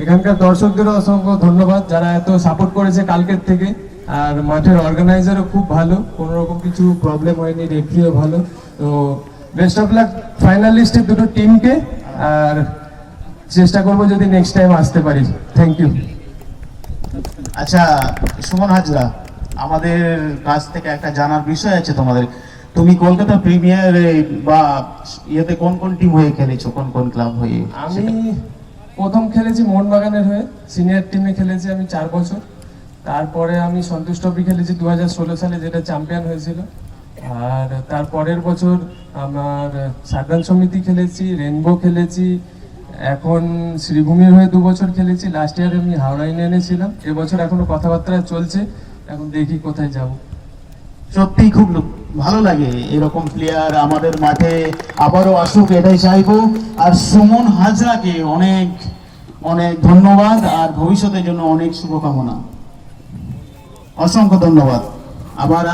এখানকার দর্শকদেরও অসংখ্য ধন্যবাদ যারা এত সাপোর্ট করেছে কালকের থেকে। আর মাঠের অর্গানাইজারও খুব ভালো, কোনো রকম কিছু প্রবলেম হয়নি, রেফারিও ভালো। তো বেস্ট অফ লাক ফাইনালিস্টের দুটো টিমকে, আর চেষ্টা করবো যদি নেক্সট টাইম আসতে পারি। Thank you. আচ্ছা সুমন হাজরা, আমাদের কাছ থেকে একটা জানার বিষয় আছে তোমাদের। তুমি কলকাতা প্রিমিয়ার বা ইয়েতে কোন কোন টিম হয়ে খেলেছো, কোন কোন ক্লাব হয়ে? আমি প্রথম খেলেছি মোহনবাগানের হয়ে, সিনিয়র টিমে খেলেছি আমি 4 বছর। তারপরে আমি সন্তোষ ট্রফি খেলেছি 2016 সালে, যেটা চ্যাম্পিয়ন হয়েছিল। আর তার পরের বছর আমার সাধারণ সমিতি খেলেছি, রেনবো খেলেছি, এখন শ্রীভূমির হয়ে 2 বছর খেলেছি। লাস্ট ইয়ার আমি হাওড়া ইউনিয়নে ছিলাম। এবছর এখনো কথাবার্তা চলছে, এখন দেখি কোথায় যাব। সত্যি খুব ভালো লাগে এরকম প্লেয়ার আমাদের মাঠে আবারও আসুক, এটাই চাইবো। আর সুমন হাজরাকে অনেক অনেক ধন্যবাদ, আর ভবিষ্যতের জন্য অনেক শুভকামনা। অসংখ্য ধন্যবাদ। আবার